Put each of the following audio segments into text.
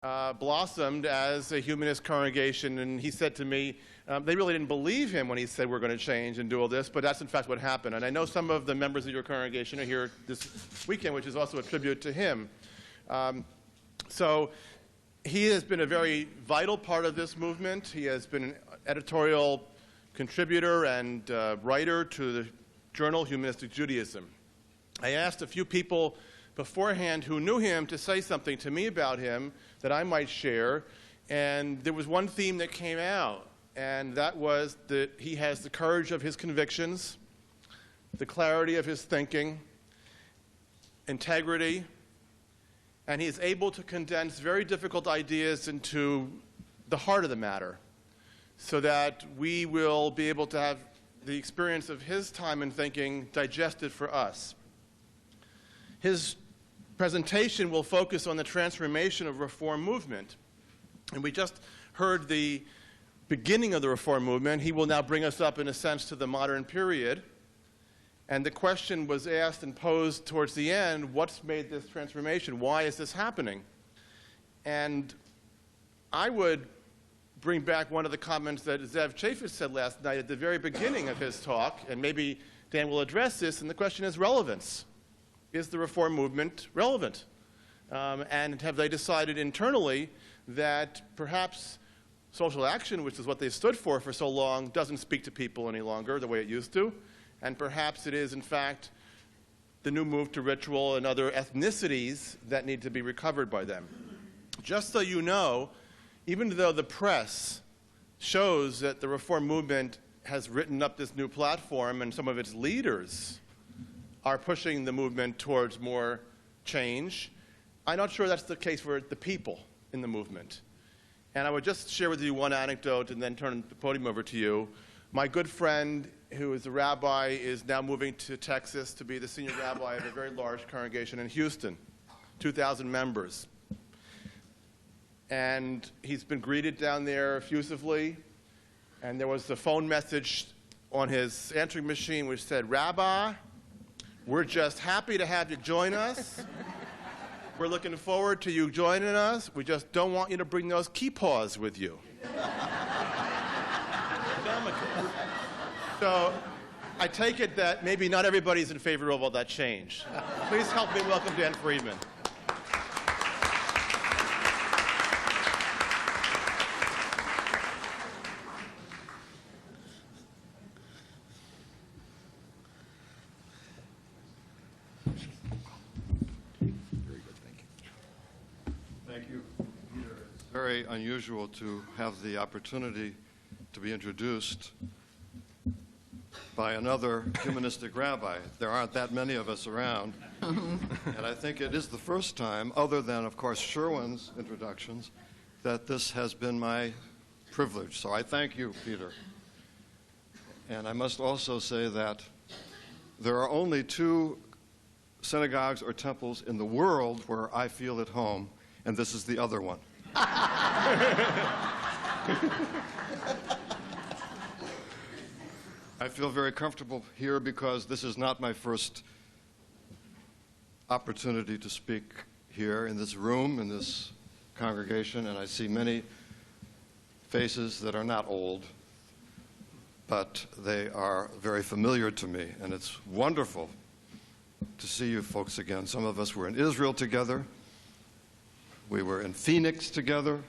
blossomed as a humanist congregation, and he said to me, they really didn't believe him when he said we're going to change and do all this, but that's in fact what happened. And I know some of the members of your congregation are here this weekend, which is also a tribute to him. So he has been a very vital part of this movement. He has been an editorial contributor and writer to the journal Humanistic Judaism. I asked a few people beforehand who knew him to say something to me about him that I might share, and there was one theme that came out, and that was that he has the courage of his convictions, the clarity of his thinking, integrity, and he is able to condense very difficult ideas into the heart of the matter so that we will be able to have the experience of his time and thinking digested for us. His presentation will focus on the transformation of Reform movement. And we just heard the beginning of the Reform movement. He will now bring us up, in a sense, to the modern period. And the question was asked and posed towards the end, what's made this transformation? Why is this happening? And I would bring back one of the comments that Zev Chaffetz said last night at the very beginning of his talk, and maybe Dan will address this, and the question is relevance. Is the Reform movement relevant? And have they decided internally that perhaps social action, which is what they stood for so long, doesn't speak to people any longer the way it used to? And perhaps it is, in fact, the new move to ritual and other ethnicities that need to be recovered by them. Just so you know, even though the press shows that the Reform movement has written up this new platform and some of its leaders are pushing the movement towards more change, I'm not sure that's the case for the people in the movement. And I would just share with you one anecdote and then turn the podium over to you. My good friend, who is a rabbi, is now moving to Texas to be the senior rabbi of a very large congregation in Houston, 2,000 members. And he's been greeted down there effusively, and there was a phone message on his answering machine which said, "Rabbi, we're just happy to have you join us. We're looking forward to you joining us. We just don't want you to bring those kipahs with you." So I take it that maybe not everybody's in favor of all that change. Please help me welcome Dan Friedman. Very unusual to have the opportunity to be introduced by another humanistic rabbi. There aren't that many of us around. And I think it is the first time, other than, of course, Sherwin's introductions, that this has been my privilege. So I thank you, Peter. And I must also say that there are only 2 synagogues or temples in the world where I feel at home, and this is the other one. I feel very comfortable here because this is not my first opportunity to speak here in this room, in this congregation, and I see many faces that are not old, but they are very familiar to me, and it's wonderful to see you folks again. Some of us were in Israel together. We were in Phoenix together,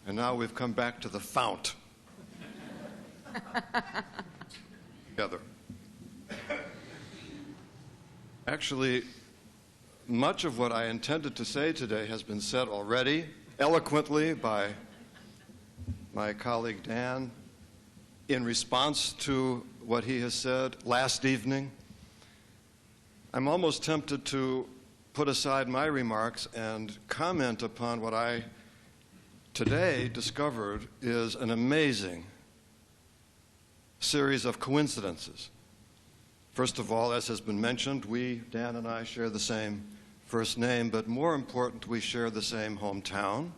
and now we've come back to the fount together. Actually, much of what I intended to say today has been said already, eloquently by my colleague Dan, in response to what he has said last evening. I'm almost tempted to put aside my remarks and comment upon what I today discovered is an amazing series of coincidences. First of all, as has been mentioned, we, Dan and I, share the same first name, but more important, we share the same hometown.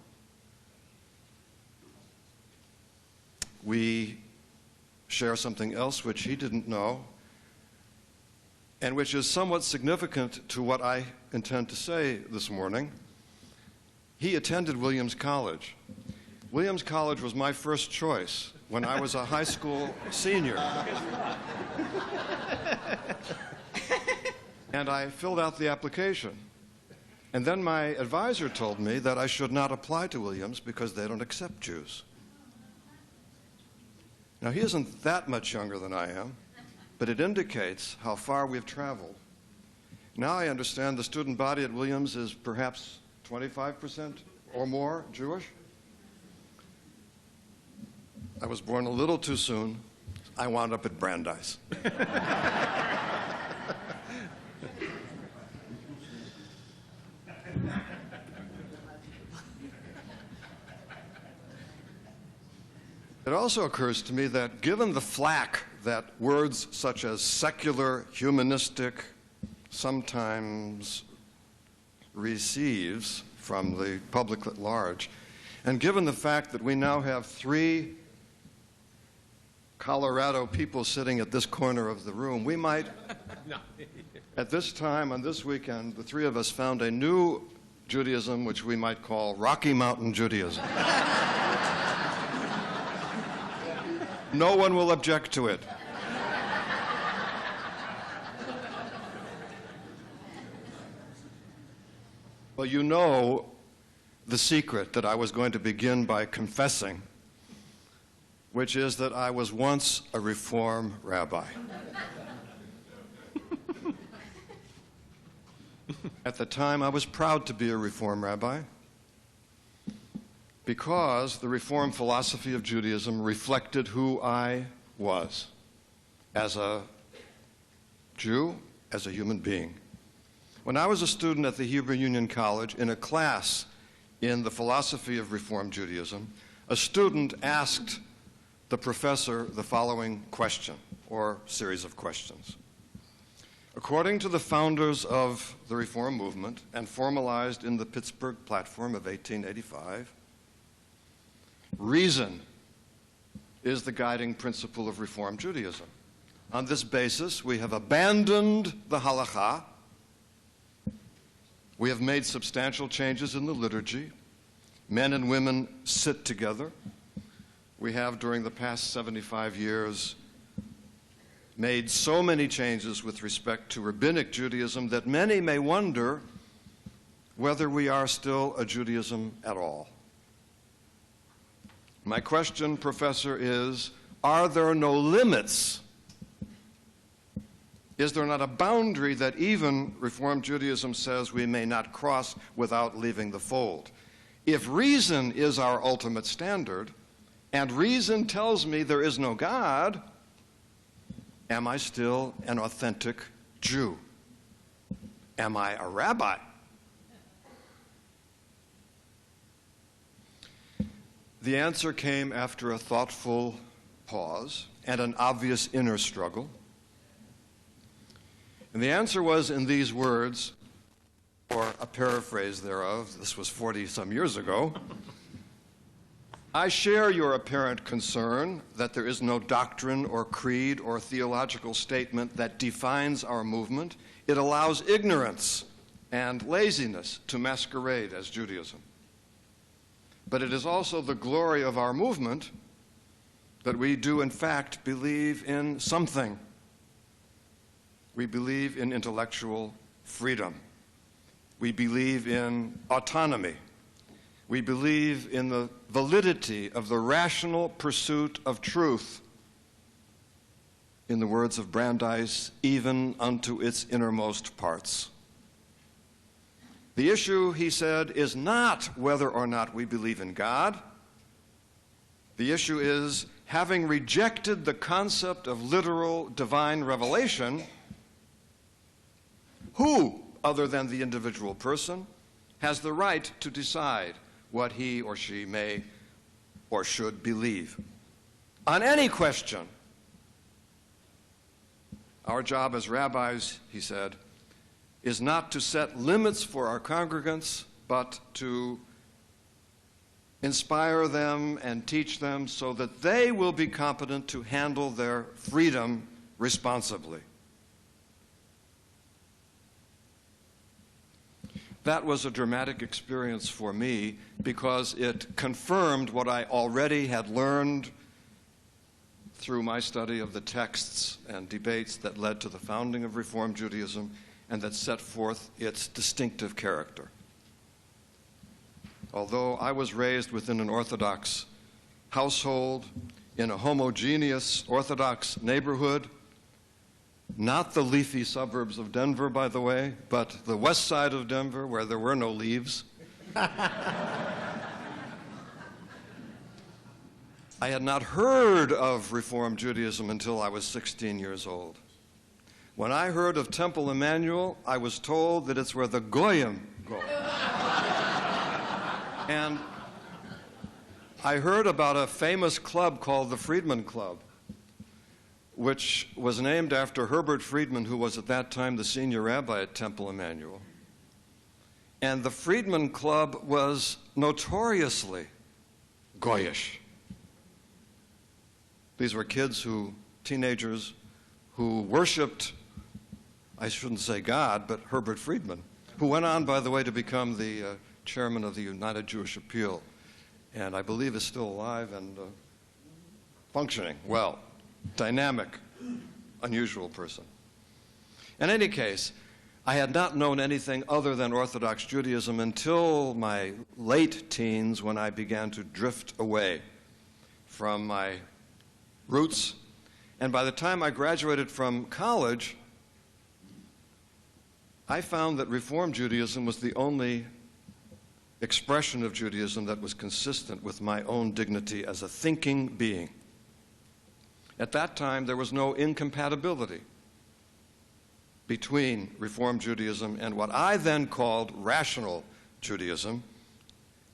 We share something else which he didn't know, and which is somewhat significant to what I intend to say this morning. he attended Williams College. Williams College was my first choice when I was a high school senior. And I filled out the application. And then my advisor told me that I should not apply to Williams because they don't accept Jews. Now, he isn't that much younger than I am, but it indicates how far we've traveled. Now I understand the student body at Williams is perhaps 25% or more Jewish. I was born a little too soon. I wound up at Brandeis. It also occurs to me that given the flack that words such as secular, humanistic sometimes receives from the public at large, and given the fact that we now have 3 Colorado people sitting at this corner of the room, we might, at this time, on this weekend, the 3 of us found a new Judaism which we might call Rocky Mountain Judaism. No one will object to it. Well, you know the secret that I was going to begin by confessing, which is that I was once a Reform rabbi. At the time, I was proud to be a Reform rabbi because the Reform philosophy of Judaism reflected who I was as a Jew, as a human being. When I was a student at the Hebrew Union College in a class in the philosophy of Reform Judaism, a student asked the professor the following question, or series of questions. According to the founders of the Reform movement and formalized in the Pittsburgh Platform of 1885, reason is the guiding principle of Reform Judaism. On this basis, we have abandoned the halakha. We have made substantial changes in the liturgy. Men and women sit together. We have, during the past 75 years, made so many changes with respect to rabbinic Judaism that many may wonder whether we are still a Judaism at all. My question, Professor, is, are there no limits? Is there not a boundary that even Reform Judaism says we may not cross without leaving the fold? If reason is our ultimate standard, and reason tells me there is no God, am I still an authentic Jew? Am I a rabbi? The answer came after a thoughtful pause and an obvious inner struggle. And the answer was in these words, or a paraphrase thereof. This was 40-some years ago. I share your apparent concern that there is no doctrine or creed or theological statement that defines our movement. It allows ignorance and laziness to masquerade as Judaism. But it is also the glory of our movement that we do, in fact, believe in something. We believe in intellectual freedom. We believe in autonomy. We believe in the validity of the rational pursuit of truth. In the words of Brandeis, even unto its innermost parts. The issue, he said, is not whether or not we believe in God. The issue is, having rejected the concept of literal divine revelation, who, other than the individual person, has the right to decide what he or she may or should believe? On any question. Our job as rabbis, he said, is not to set limits for our congregants, but to inspire them and teach them so that they will be competent to handle their freedom responsibly. That was a dramatic experience for me because it confirmed what I already had learned through my study of the texts and debates that led to the founding of Reform Judaism and that set forth its distinctive character. Although I was raised within an Orthodox household, in a homogeneous Orthodox neighborhood, not the leafy suburbs of Denver, by the way, but the west side of Denver where there were no leaves, I had not heard of Reform Judaism until I was 16 years old. When I heard of Temple Emmanuel, I was told that it's where the Goyim go. And I heard about a famous club called the Friedman Club, which was named after Herbert Friedman, who was at that time the senior rabbi at Temple Emmanuel. And the Friedman Club was notoriously Goyish. These were teenagers who worshipped, I shouldn't say God, but Herbert Friedman, who went on, by the way, to become the chairman of the United Jewish Appeal, and I believe is still alive and functioning well. Dynamic, unusual person. In any case, I had not known anything other than Orthodox Judaism until my late teens, when I began to drift away from my roots. And by the time I graduated from college, I found that Reform Judaism was the only expression of Judaism that was consistent with my own dignity as a thinking being. At that time, there was no incompatibility between Reform Judaism and what I then called rational Judaism,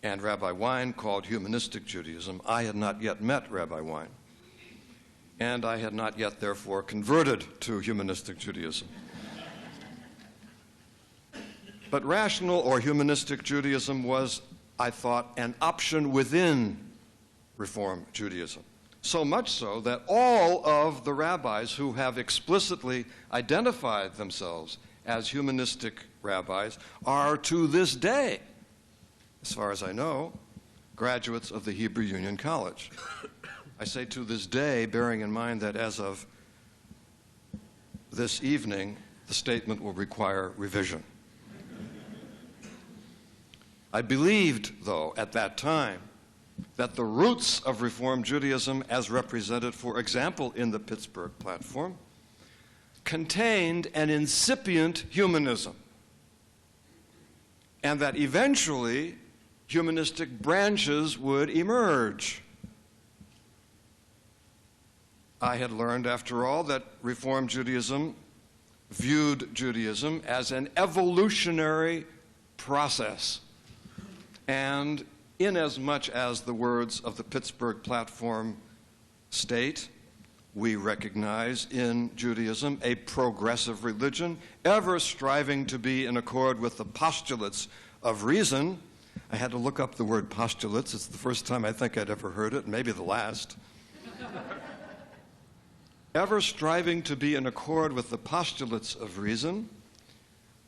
and Rabbi Wein called humanistic Judaism. I had not yet met Rabbi Wein, and I had not yet, therefore, converted to humanistic Judaism. But rational or humanistic Judaism was, I thought, an option within Reform Judaism. So much so that all of the rabbis who have explicitly identified themselves as humanistic rabbis are, to this day, as far as I know, graduates of the Hebrew Union College. I say to this day, bearing in mind that as of this evening, the statement will require revision. I believed, though, at that time, that the roots of Reform Judaism, as represented, for example, in the Pittsburgh Platform, contained an incipient humanism, and that eventually humanistic branches would emerge. I had learned, after all, that Reform Judaism viewed Judaism as an evolutionary process. And inasmuch as the words of the Pittsburgh Platform state, we recognize in Judaism a progressive religion, ever striving to be in accord with the postulates of reason. I had to look up the word postulates. It's the first time I think I'd ever heard it, maybe the last. Ever striving to be in accord with the postulates of reason,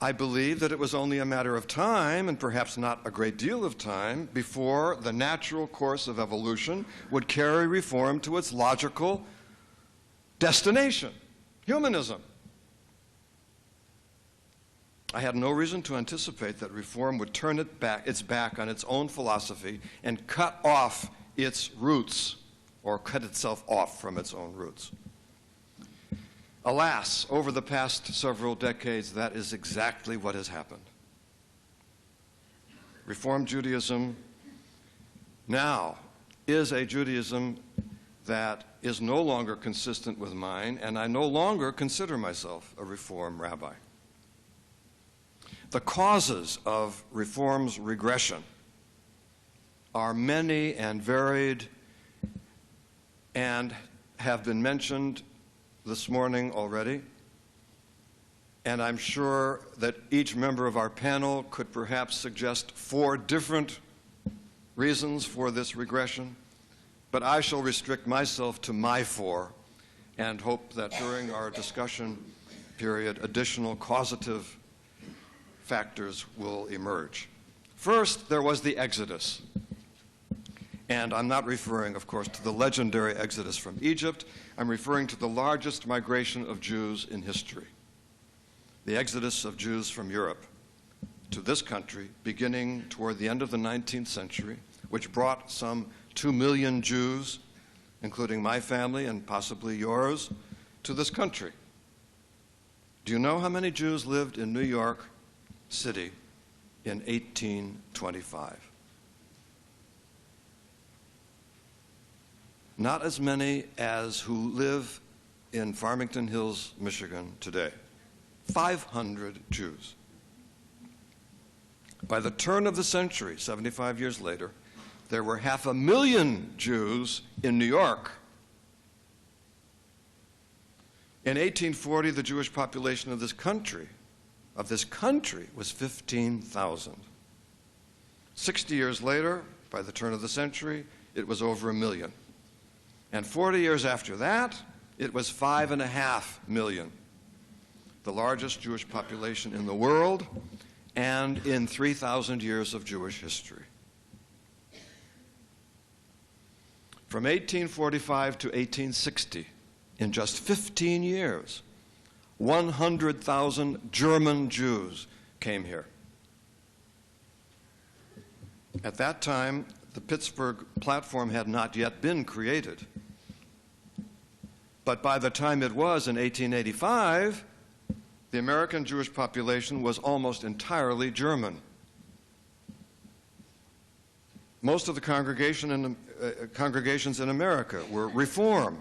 I believe that it was only a matter of time, and perhaps not a great deal of time, before the natural course of evolution would carry reform to its logical destination, humanism. I had no reason to anticipate that reform would turn its back on its own philosophy and cut off its roots, or cut itself off from its own roots. Alas, over the past several decades, that is exactly what has happened. Reform Judaism now is a Judaism that is no longer consistent with mine, and I no longer consider myself a Reform rabbi. The causes of Reform's regression are many and varied and have been mentioned this morning already, and I'm sure that each member of our panel could perhaps suggest 4 different reasons for this regression, but I shall restrict myself to my 4 and hope that during our discussion period additional causative factors will emerge. First, there was the Exodus. And I'm not referring, of course, to the legendary Exodus from Egypt. I'm referring to the largest migration of Jews in history. The exodus of Jews from Europe to this country, beginning toward the end of the 19th century, which brought some 2 million Jews, including my family and possibly yours, to this country. Do you know how many Jews lived in New York City in 1825? Not as many as who live in Farmington Hills, Michigan today. 500 Jews. By the turn of the century, 75 years later, there were 500,000 Jews in New York. In 1840, the Jewish population of this country was 15,000. 60 years later, by the turn of the century, it was over 1 million. And 40 years after that, it was 5.5 million. The largest Jewish population in the world, and in 3,000 years of Jewish history. From 1845 to 1860, in just 15 years, 100,000 German Jews came here. At that time, the Pittsburgh platform had not yet been created. But by the time it was in 1885, the American Jewish population was almost entirely German. Most of the congregations in America were Reform,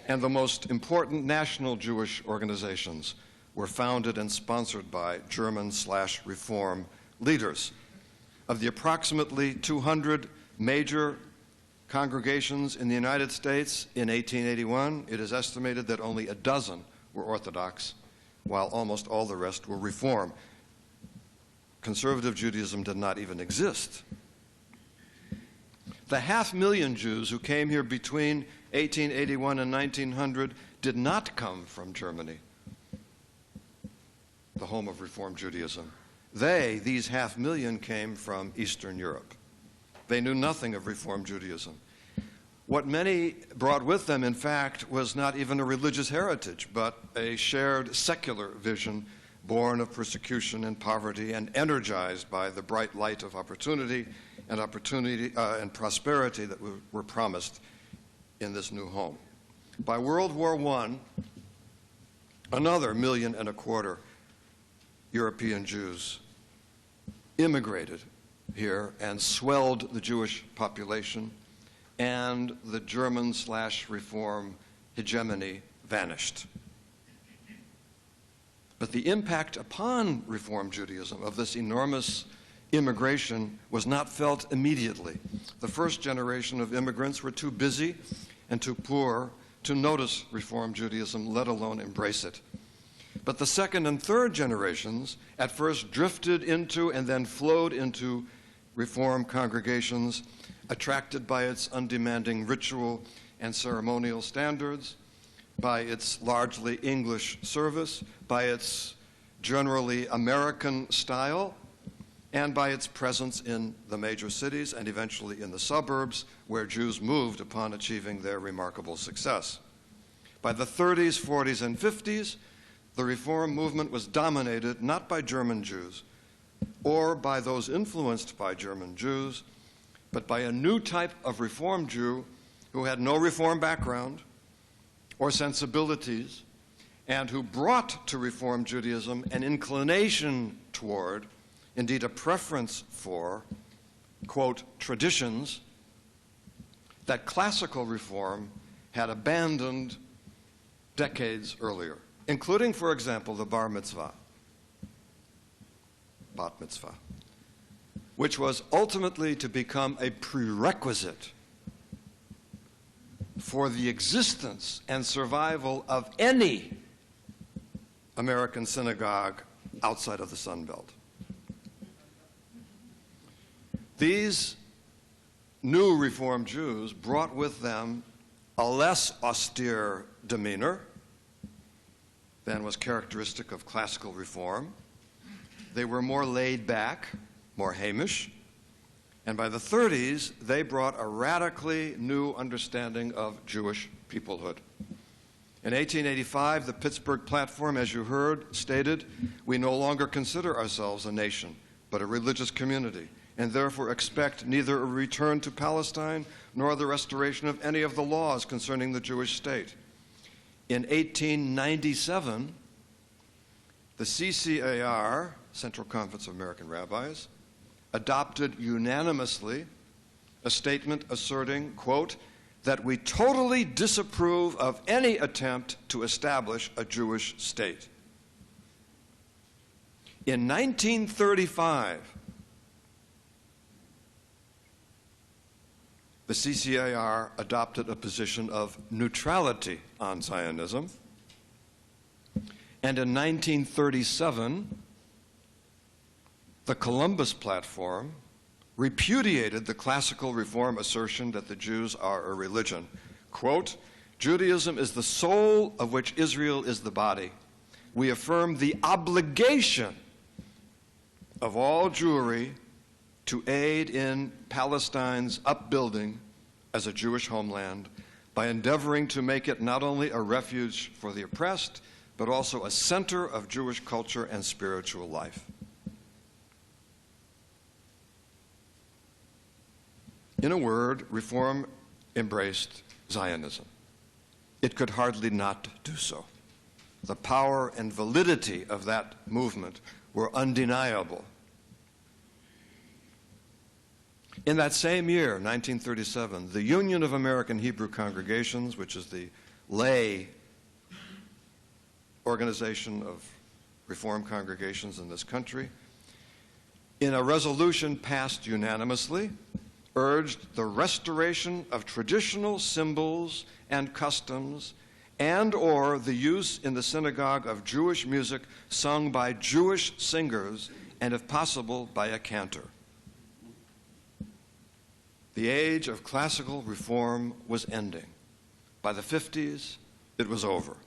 and the most important national Jewish organizations were founded and sponsored by German/Reform leaders. Of the approximately 200 major congregations in the United States in 1881, it is estimated that only a dozen were Orthodox, while almost all the rest were Reform. Conservative Judaism did not even exist. The 500,000 Jews who came here between 1881 and 1900 did not come from Germany, the home of Reform Judaism. These 500,000, came from Eastern Europe. They knew nothing of Reform Judaism. What many brought with them, in fact, was not even a religious heritage, but a shared secular vision born of persecution and poverty and energized by the bright light of opportunity and prosperity that were promised in this new home. By World War I, another 1.25 million European Jews immigrated here and swelled the Jewish population, and the German/Reform hegemony vanished. But the impact upon Reform Judaism of this enormous immigration was not felt immediately. The first generation of immigrants were too busy and too poor to notice Reform Judaism, let alone embrace it. But the second and third generations at first drifted into and then flowed into Reform congregations, attracted by its undemanding ritual and ceremonial standards, by its largely English service, by its generally American style, and by its presence in the major cities and eventually in the suburbs where Jews moved upon achieving their remarkable success. By the 30s, 40s, and 50s, the Reform movement was dominated not by German Jews or by those influenced by German Jews, but by a new type of Reform Jew who had no Reform background or sensibilities, and who brought to Reform Judaism an inclination toward, indeed a preference for, quote, traditions that classical Reform had abandoned decades earlier, including, for example, the bar mitzvah, bat mitzvah, which was ultimately to become a prerequisite for the existence and survival of any American synagogue outside of the Sun Belt. These new Reform Jews brought with them a less austere demeanor than was characteristic of classical Reform, they were more laid back, more Hamish, and by the 30s, they brought a radically new understanding of Jewish peoplehood. In 1885, the Pittsburgh Platform, as you heard, stated, "We no longer consider ourselves a nation, but a religious community, and therefore expect neither a return to Palestine nor the restoration of any of the laws concerning the Jewish state." In 1897, the CCAR, Central Conference of American Rabbis, adopted unanimously a statement asserting, quote, "that we totally disapprove of any attempt to establish a Jewish state." In 1935, the CCAR adopted a position of neutrality on Zionism, and in 1937, the Columbus Platform repudiated the classical reform assertion that the Jews are a religion. Quote, "Judaism is the soul of which Israel is the body. We affirm the obligation of all Jewry to aid in Palestine's upbuilding as a Jewish homeland by endeavoring to make it not only a refuge for the oppressed, but also a center of Jewish culture and spiritual life." In a word, reform embraced Zionism. It could hardly not do so. The power and validity of that movement were undeniable. In that same year, 1937, the Union of American Hebrew Congregations, which is the lay organization of Reform congregations in this country, in a resolution passed unanimously, urged the restoration of traditional symbols and customs and or the use in the synagogue of Jewish music sung by Jewish singers and, if possible, by a cantor. The age of classical reform was ending. By the 50s, it was over.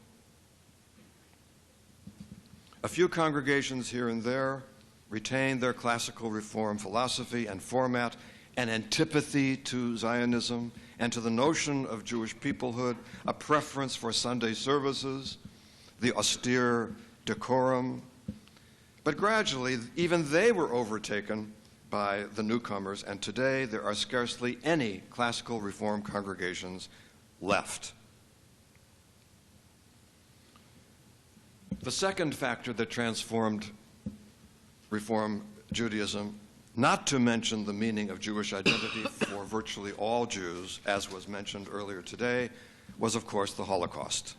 A few congregations here and there retained their classical reform philosophy and format, an antipathy to Zionism and to the notion of Jewish peoplehood, a preference for Sunday services, the austere decorum. But gradually, even they were overtaken by the newcomers, and today there are scarcely any classical reform congregations left. The second factor that transformed Reform Judaism, not to mention the meaning of Jewish identity for virtually all Jews, as was mentioned earlier today, was, of course, the Holocaust.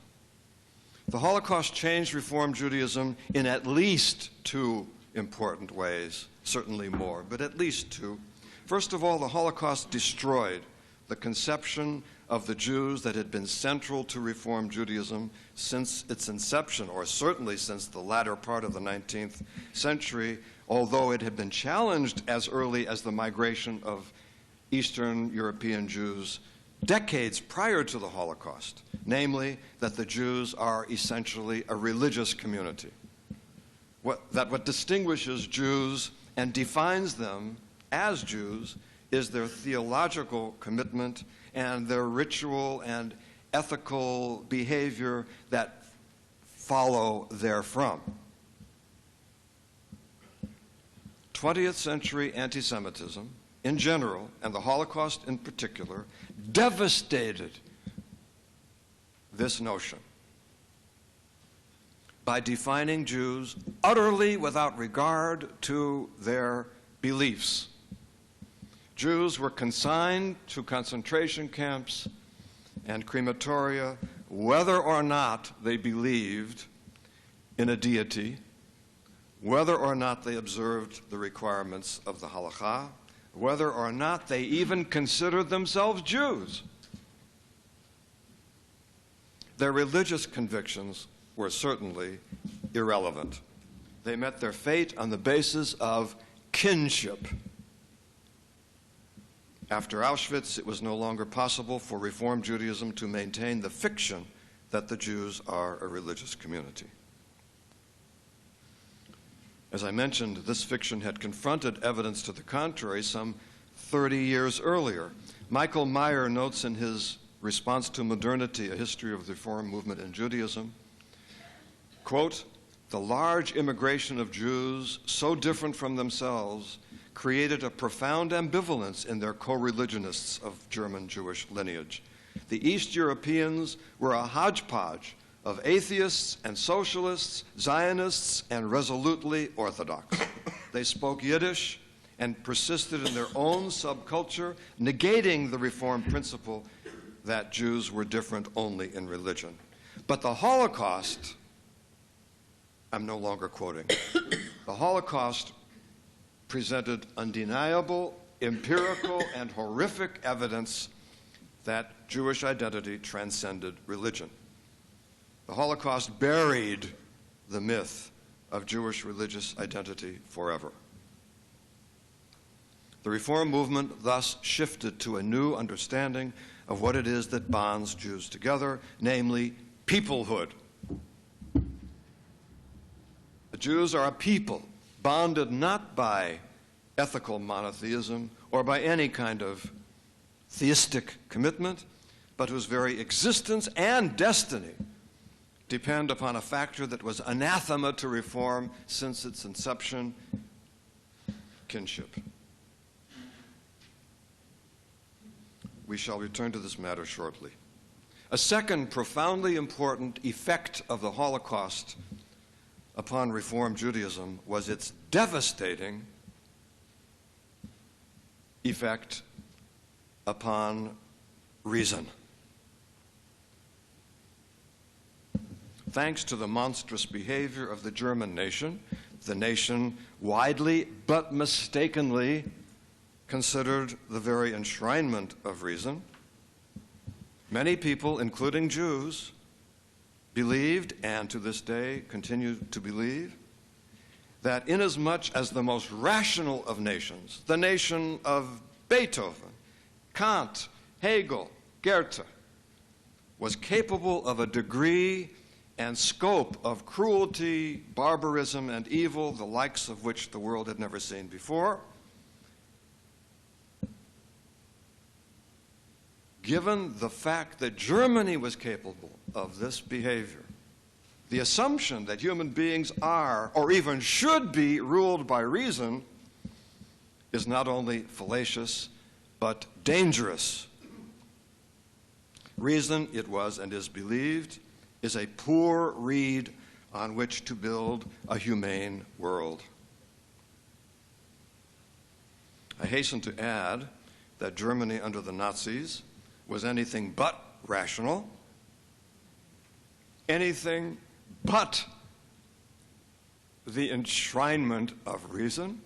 The Holocaust changed Reform Judaism in at least two important ways, certainly more, but at least two. First of all, the Holocaust destroyed the conception of the Jews that had been central to Reform Judaism since its inception, or certainly since the latter part of the 19th century, although it had been challenged as early as the migration of Eastern European Jews decades prior to the Holocaust, namely that the Jews are essentially a religious community. What distinguishes Jews and defines them as Jews is their theological commitment and their ritual and ethical behavior that follow therefrom. 20th century anti-Semitism in general, and the Holocaust in particular, devastated this notion by defining Jews utterly without regard to their beliefs. Jews were consigned to concentration camps and crematoria whether or not they believed in a deity, whether or not they observed the requirements of the halakha, whether or not they even considered themselves Jews. Their religious convictions were certainly irrelevant. They met their fate on the basis of kinship. After Auschwitz, it was no longer possible for Reform Judaism to maintain the fiction that the Jews are a religious community. As I mentioned, this fiction had confronted evidence to the contrary some 30 years earlier. Michael Meyer notes in his Response to Modernity, A History of the Reform Movement in Judaism, quote, "The large immigration of Jews, so different from themselves, created a profound ambivalence in their co-religionists of German Jewish lineage. The East Europeans were a hodgepodge of atheists and socialists, Zionists, and resolutely Orthodox. They spoke Yiddish and persisted in their own subculture, negating the Reform principle that Jews were different only in religion. But the Holocaust," I'm no longer quoting, "the Holocaust presented undeniable, empirical, and horrific evidence that Jewish identity transcended religion. The Holocaust buried the myth of Jewish religious identity forever." The Reform movement thus shifted to a new understanding of what it is that bonds Jews together, namely peoplehood. The Jews are a people, bonded not by ethical monotheism or by any kind of theistic commitment, but whose very existence and destiny depend upon a factor that was anathema to reform since its inception: kinship. We shall return to this matter shortly. A second profoundly important effect of the Holocaust upon Reform Judaism was its devastating effect upon reason. Thanks to the monstrous behavior of the German nation, the nation widely but mistakenly considered the very enshrinement of reason, many people, including Jews, believed, and to this day continue to believe, that inasmuch as the most rational of nations, the nation of Beethoven, Kant, Hegel, Goethe, was capable of a degree and scope of cruelty, barbarism, and evil, the likes of which the world had never seen before, given the fact that Germany was capable of this behavior, the assumption that human beings are, or even should be, ruled by reason is not only fallacious, but dangerous. Reason, it was and is believed, is a poor reed on which to build a humane world. I hasten to add that Germany under the Nazis was anything but rational, anything but the enshrinement of reason.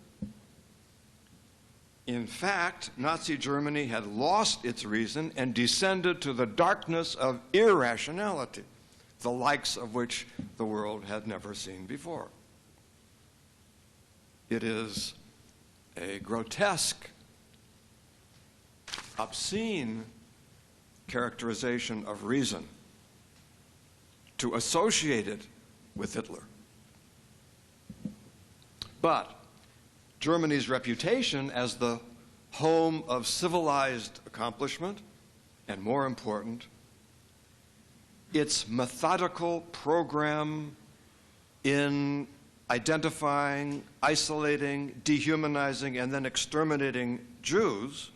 In fact, Nazi Germany had lost its reason and descended to the darkness of irrationality, the likes of which the world had never seen before. It is a grotesque, obscene characterization of reason to associate it with Hitler. But Germany's reputation as the home of civilized accomplishment, and more important, its methodical program in identifying, isolating, dehumanizing, and then exterminating Jews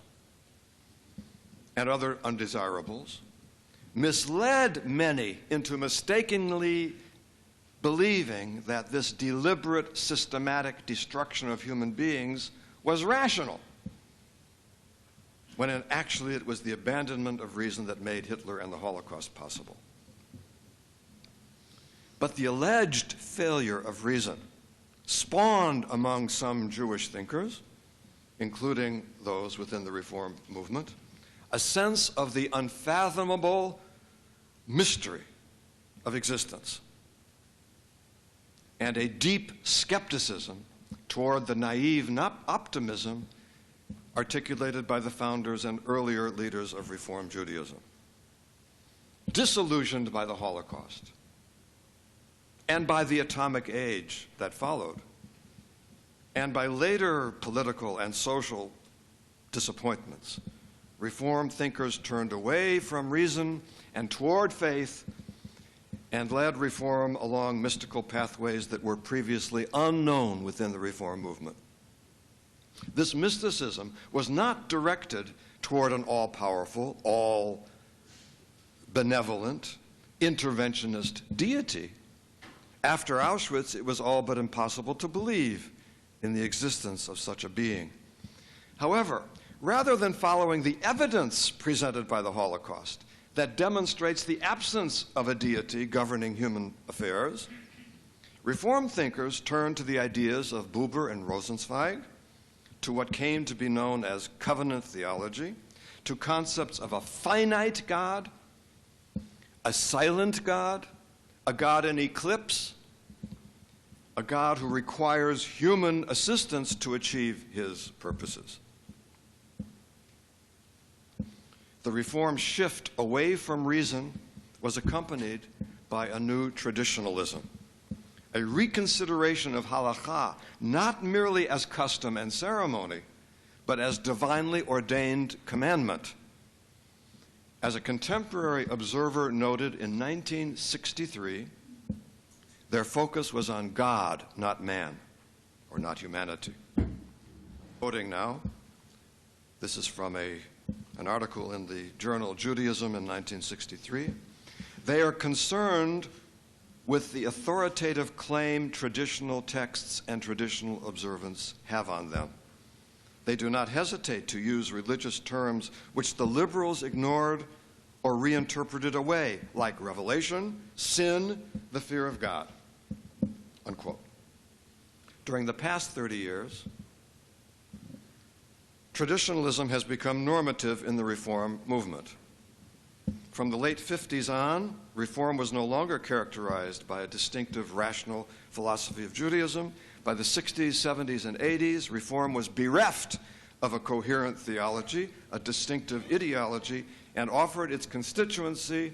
and other undesirables, misled many into mistakenly believing that this deliberate, systematic destruction of human beings was rational, when actually it was the abandonment of reason that made Hitler and the Holocaust possible. But the alleged failure of reason spawned among some Jewish thinkers, including those within the Reform movement, a sense of the unfathomable mystery of existence and a deep skepticism toward the naive optimism articulated by the founders and earlier leaders of Reform Judaism. Disillusioned by the Holocaust and by the atomic age that followed, and by later political and social disappointments, Reformed thinkers turned away from reason and toward faith and led Reform along mystical pathways that were previously unknown within the Reform movement. This mysticism was not directed toward an all-powerful, all-benevolent, interventionist deity. After Auschwitz, it was all but impossible to believe in the existence of such a being. However, rather than following the evidence presented by the Holocaust that demonstrates the absence of a deity governing human affairs, Reformed thinkers turned to the ideas of Buber and Rosenzweig, to what came to be known as covenant theology, to concepts of a finite God, a silent God, a God in eclipse, a God who requires human assistance to achieve his purposes. The Reform shift away from reason was accompanied by a new traditionalism, a reconsideration of halakha, not merely as custom and ceremony, but as divinely ordained commandment. As a contemporary observer noted in 1963, their focus was on God, not man, or not humanity. Quoting now, this is from an article in the journal Judaism in 1963. They are concerned with the authoritative claim traditional texts and traditional observance have on them. They do not hesitate to use religious terms which the liberals ignored or reinterpreted away, like revelation, sin, the fear of God, unquote. During the past 30 years, traditionalism has become normative in the Reform movement. From the late 50s on, Reform was no longer characterized by a distinctive rational philosophy of Judaism. By the 60s, 70s, and 80s, Reform was bereft of a coherent theology, a distinctive ideology, and offered its constituency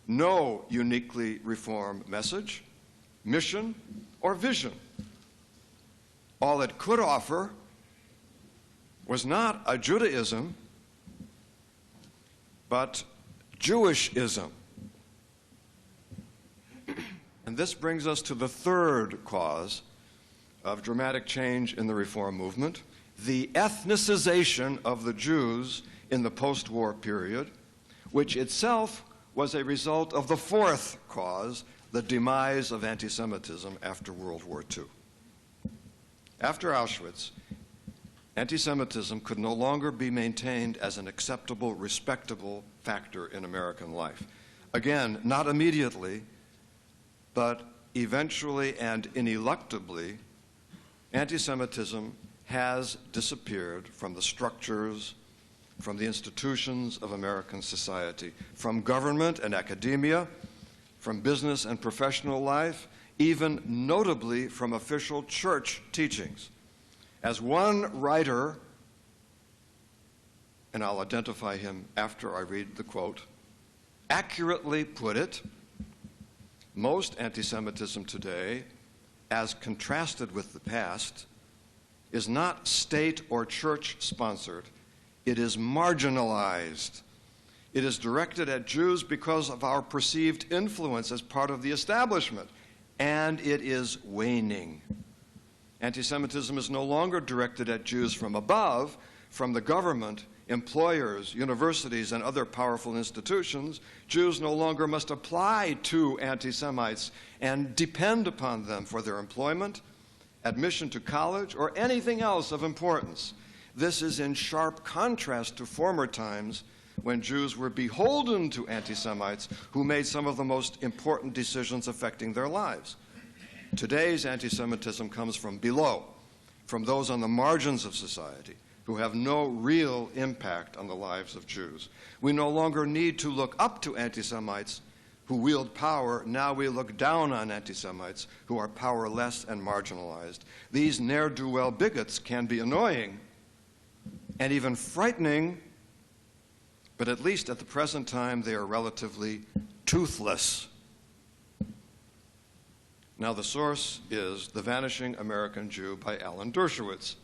no uniquely Reform message, mission, or vision. All it could offer was not a Judaism, but Jewishism. And this brings us to the third cause of dramatic change in the Reform movement, the ethnicization of the Jews in the post-war period, which itself was a result of the fourth cause, the demise of anti-Semitism after World War II. After Auschwitz, anti-Semitism could no longer be maintained as an acceptable, respectable factor in American life. Again, not immediately, but eventually and ineluctably, anti-Semitism has disappeared from the structures, from the institutions of American society, from government and academia, from business and professional life, even notably from official church teachings. As one writer, and I'll identify him after I read the quote, accurately put it, most anti-Semitism today, as contrasted with the past, is not state or church sponsored. It is marginalized. It is directed at Jews because of our perceived influence as part of the establishment, and it is waning. Anti-Semitism is no longer directed at Jews from above, from the government, employers, universities, and other powerful institutions. Jews no longer must apply to anti-Semites and depend upon them for their employment, admission to college, or anything else of importance. This is in sharp contrast to former times when Jews were beholden to anti-Semites who made some of the most important decisions affecting their lives. Today's anti-Semitism comes from below, from those on the margins of society who have no real impact on the lives of Jews. We no longer need to look up to anti-Semites who wield power. Now we look down on anti-Semites who are powerless and marginalized. These ne'er-do-well bigots can be annoying and even frightening, but at least at the present time they are relatively toothless. Now, the source is The Vanishing American Jew by Alan Dershowitz.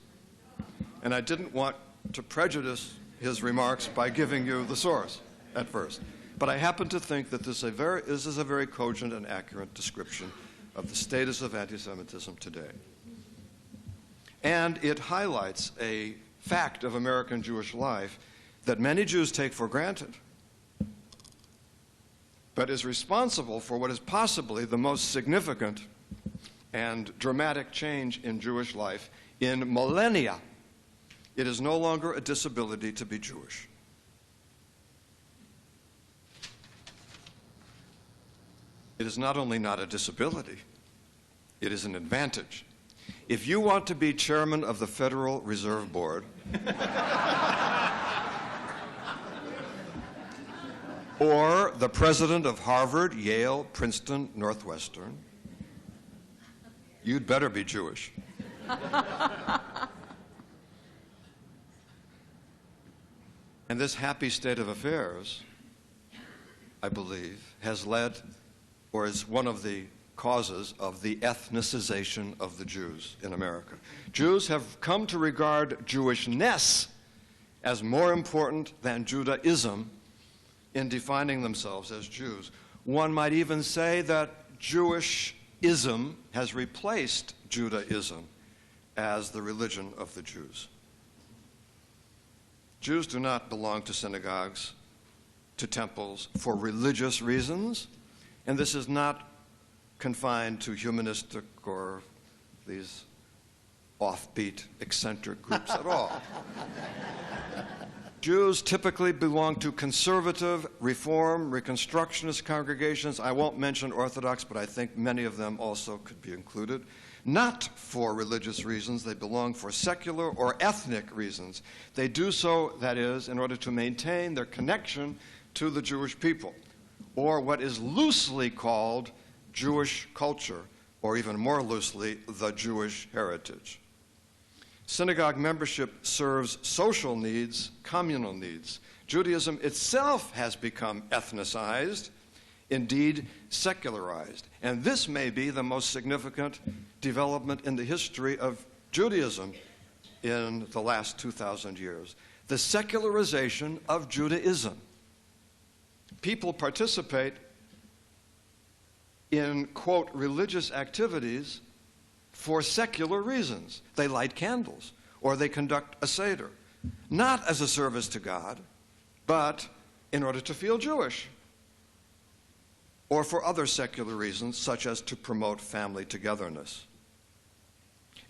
And I didn't want to prejudice his remarks by giving you the source at first. But I happen to think that this is a very cogent and accurate description of the status of anti-Semitism today. And it highlights a fact of American Jewish life that many Jews take for granted, but is responsible for what is possibly the most significant and dramatic change in Jewish life in millennia. It is no longer a disability to be Jewish. It is not only not a disability, it is an advantage. If you want to be chairman of the Federal Reserve Board, or the president of Harvard, Yale, Princeton, Northwestern, you'd better be Jewish. And this happy state of affairs, I believe, has led, or is one of the causes of the ethnicization of the Jews in America. Jews have come to regard Jewishness as more important than Judaism in defining themselves as Jews. One might even say that Jewishism has replaced Judaism as the religion of the Jews. Jews do not belong to synagogues, to temples, for religious reasons, and this is not confined to humanistic or these offbeat, eccentric groups at all. Jews typically belong to conservative, Reform, Reconstructionist congregations. I won't mention Orthodox, but I think many of them also could be included. Not for religious reasons. They belong for secular or ethnic reasons. They do so, that is, in order to maintain their connection to the Jewish people, or what is loosely called Jewish culture, or even more loosely, the Jewish heritage. Synagogue membership serves social needs, communal needs. Judaism itself has become ethnicized, indeed secularized. And this may be the most significant development in the history of Judaism in the last 2,000 years. The secularization of Judaism. People participate in, quote, religious activities for secular reasons. They light candles, or they conduct a Seder, not as a service to God, but in order to feel Jewish, or for other secular reasons, such as to promote family togetherness.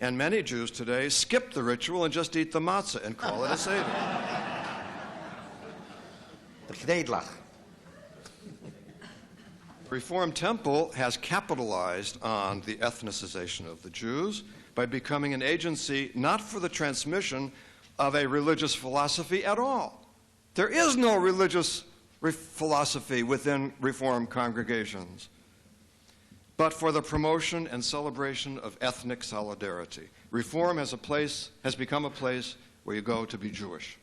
And many Jews today skip the ritual and just eat the matzah and call it a Seder. The Knedlach. Reform Temple has capitalized on the ethnicization of the Jews by becoming an agency not for the transmission of a religious philosophy at all. There is no religious philosophy within Reform congregations, but for the promotion and celebration of ethnic solidarity. Reform has become a place where you go to be Jewish,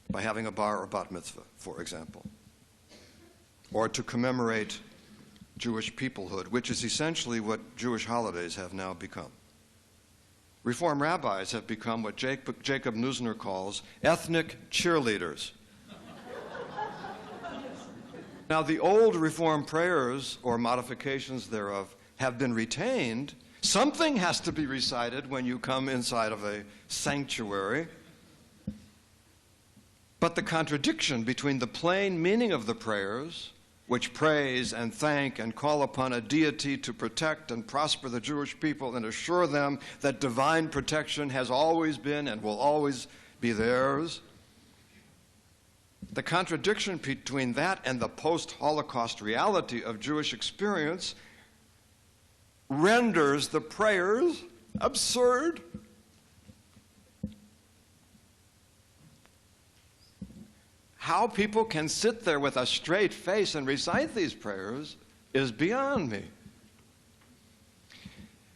by having a bar or bat mitzvah, for example, or to commemorate Jewish peoplehood, which is essentially what Jewish holidays have now become. Reform rabbis have become what Jacob Neusner calls ethnic cheerleaders. Now, the old Reform prayers, or modifications thereof, have been retained. Something has to be recited when you come inside of a sanctuary. But the contradiction between the plain meaning of the prayers, which praise and thank and call upon a deity to protect and prosper the Jewish people and assure them that divine protection has always been and will always be theirs, the contradiction between that and the post-Holocaust reality of Jewish experience renders the prayers absurd. How people can sit there with a straight face and recite these prayers is beyond me.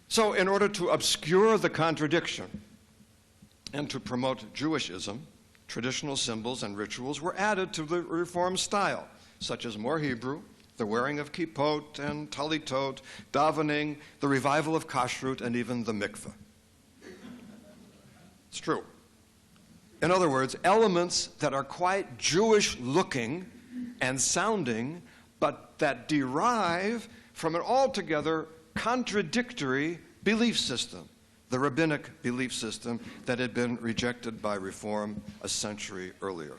So, in order to obscure the contradiction and to promote Jewishism, traditional symbols and rituals were added to the Reform style, such as more Hebrew, the wearing of kippot and talitot, davening, the revival of kashrut, and even the mikveh. It's true. In other words, elements that are quite Jewish-looking and sounding, but that derive from an altogether contradictory belief system, the rabbinic belief system that had been rejected by Reform a century earlier.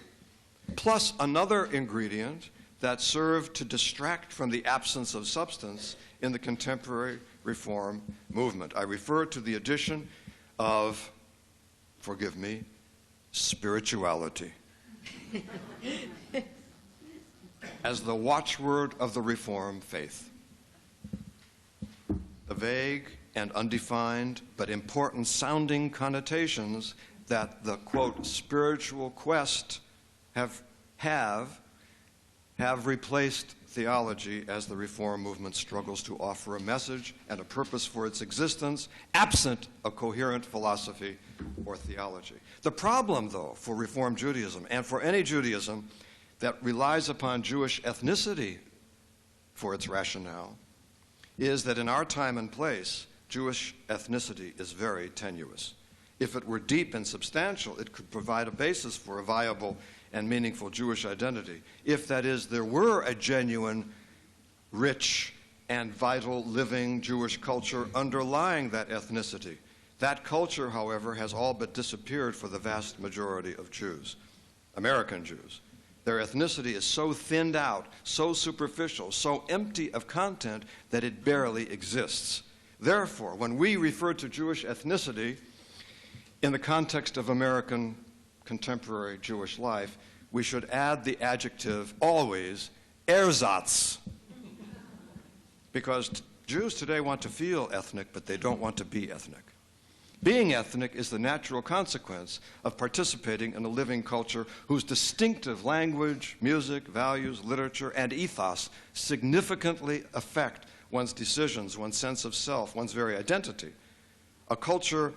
Plus another ingredient that served to distract from the absence of substance in the contemporary Reform movement. I refer to the addition of, forgive me, spirituality as the watchword of the Reform faith. The vague and undefined but important sounding connotations that the, quote, spiritual quest have replaced theology as the Reform movement struggles to offer a message and a purpose for its existence, absent a coherent philosophy or theology. The problem, though, for Reform Judaism and for any Judaism that relies upon Jewish ethnicity for its rationale is that in our time and place, Jewish ethnicity is very tenuous. If it were deep and substantial, it could provide a basis for a viable and meaningful Jewish identity. If, that is, there were a genuine, rich, and vital living Jewish culture underlying that ethnicity. That culture, however, has all but disappeared for the vast majority of Jews, American Jews. Their ethnicity is so thinned out, so superficial, so empty of content that it barely exists. Therefore, when we refer to Jewish ethnicity in the context of American contemporary Jewish life, we should add the adjective, always, ersatz. Because Jews today want to feel ethnic, but they don't want to be ethnic. Being ethnic is the natural consequence of participating in a living culture whose distinctive language, music, values, literature, and ethos significantly affect one's decisions, one's sense of self, one's very identity. A culture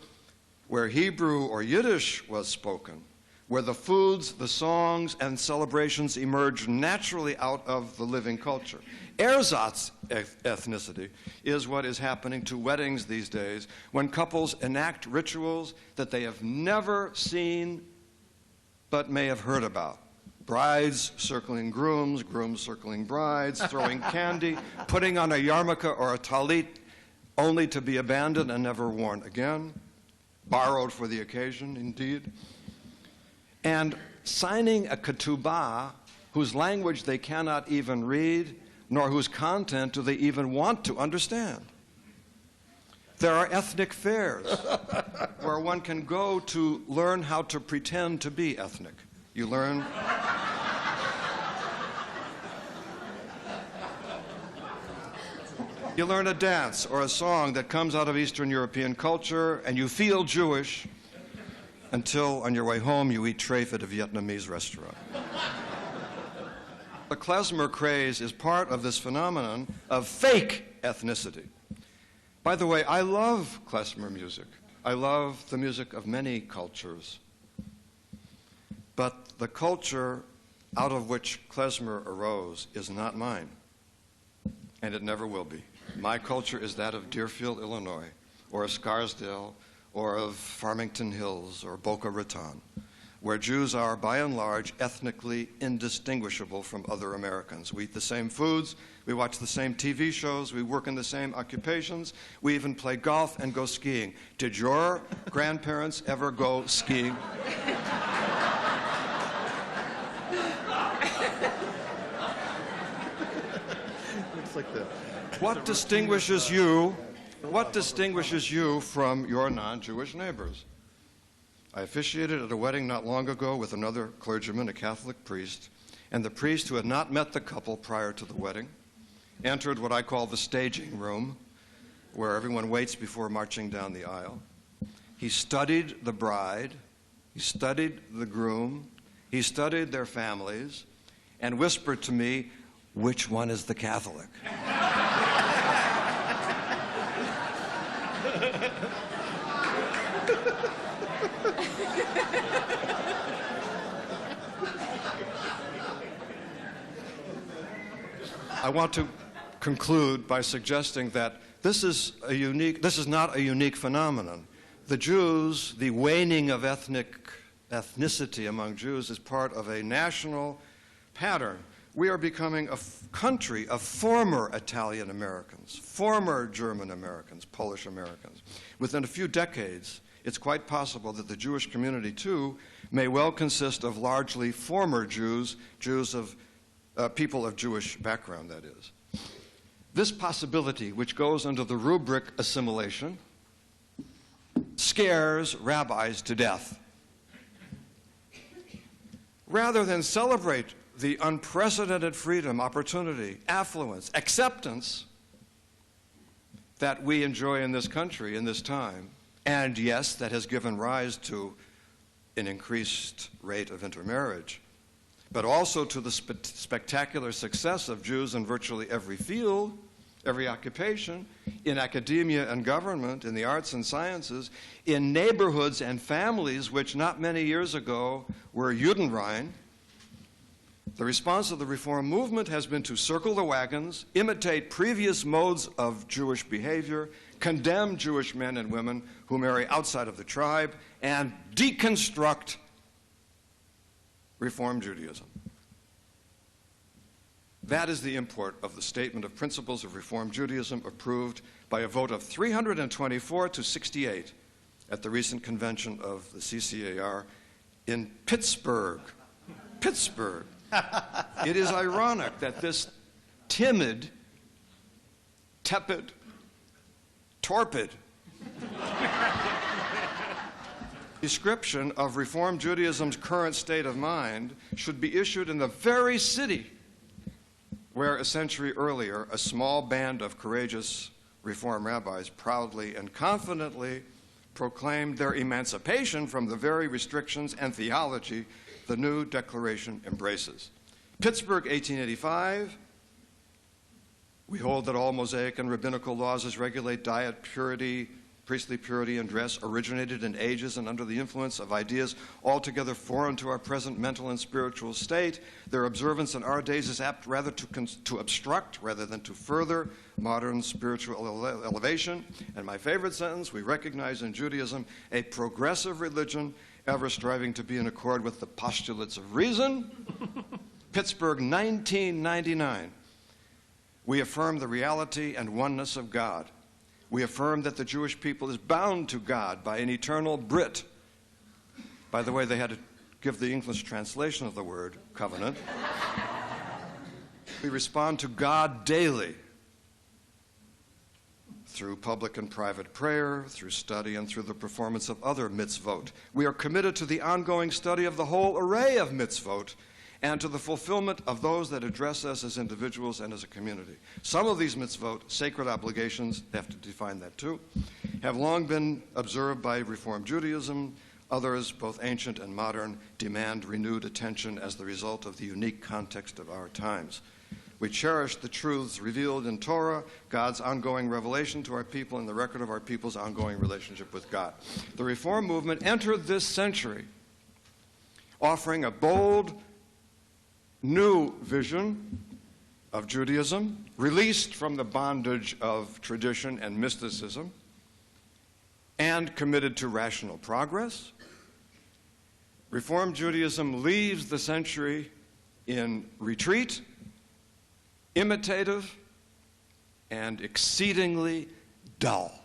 where Hebrew or Yiddish was spoken, where the foods, the songs, and celebrations emerge naturally out of the living culture. Ersatz ethnicity is what is happening to weddings these days when couples enact rituals that they have never seen but may have heard about. Brides circling grooms, grooms circling brides, throwing candy, putting on a yarmulke or a talit only to be abandoned and never worn again, borrowed for the occasion, indeed, and signing a ketubah whose language they cannot even read, nor whose content do they even want to understand. There are ethnic fairs where one can go to learn how to pretend to be ethnic. You learn a dance or a song that comes out of Eastern European culture, and you feel Jewish until on your way home you eat treif at a Vietnamese restaurant. The klezmer craze is part of this phenomenon of fake ethnicity. By the way, I love klezmer music. I love the music of many cultures. But the culture out of which klezmer arose is not mine, and it never will be. My culture is that of Deerfield, Illinois, or of Scarsdale, or of Farmington Hills, or Boca Raton, where Jews are, by and large, ethnically indistinguishable from other Americans. We eat the same foods, we watch the same TV shows, we work in the same occupations, we even play golf and go skiing. Did your grandparents ever go skiing? Looks like that. What distinguishes you from your non-Jewish neighbors? I officiated at a wedding not long ago with another clergyman, a Catholic priest, and the priest, who had not met the couple prior to the wedding, entered what I call the staging room, where everyone waits before marching down the aisle. He studied the bride, he studied the groom, he studied their families, and whispered to me, "Which one is the Catholic?" I want to conclude by suggesting that this is not a unique phenomenon. The Jews, the waning of ethnicity among Jews is part of a national pattern. We are becoming a country of former Italian Americans, former German Americans, Polish Americans. Within a few decades, it's quite possible that the Jewish community, too, may well consist of largely former Jews, people of Jewish background, that is. This possibility, which goes under the rubric assimilation, scares rabbis to death. Rather than celebrate the unprecedented freedom, opportunity, affluence, acceptance that we enjoy in this country in this time, and yes, that has given rise to an increased rate of intermarriage, but also to the spectacular success of Jews in virtually every field, every occupation, in academia and government, in the arts and sciences, in neighborhoods and families which not many years ago were Judenrein. The response of the Reform movement has been to circle the wagons, imitate previous modes of Jewish behavior, condemn Jewish men and women who marry outside of the tribe, and deconstruct Reform Judaism. That is the import of the Statement of Principles of Reform Judaism, approved by a vote of 324 to 68 at the recent convention of the CCAR in Pittsburgh. Pittsburgh. It is ironic that this timid, tepid, torpid description of Reform Judaism's current state of mind should be issued in the very city where a century earlier a small band of courageous Reform rabbis proudly and confidently proclaimed their emancipation from the very restrictions and theology the new declaration embraces. Pittsburgh, 1885. We hold that all Mosaic and rabbinical laws as regulate diet, purity, priestly purity, and dress originated in ages and under the influence of ideas altogether foreign to our present mental and spiritual state. Their observance in our days is apt rather to obstruct rather than to further modern spiritual elevation. And my favorite sentence, we recognize in Judaism a progressive religion ever striving to be in accord with the postulates of reason. Pittsburgh, 1999. We affirm the reality and oneness of God. We affirm that the Jewish people is bound to God by an eternal Brit. By the way, they had to give the English translation of the word covenant. We respond to God daily through public and private prayer, through study, and through the performance of other mitzvot. We are committed to the ongoing study of the whole array of mitzvot and to the fulfillment of those that address us as individuals and as a community. Some of these mitzvot, sacred obligations, they have to define that too, have long been observed by Reform Judaism. Others, both ancient and modern, demand renewed attention as the result of the unique context of our times. We cherish the truths revealed in Torah, God's ongoing revelation to our people, and the record of our people's ongoing relationship with God. The Reform movement entered this century offering a bold, new vision of Judaism, released from the bondage of tradition and mysticism, and committed to rational progress. Reform Judaism leaves the century in retreat, imitative, and exceedingly dull.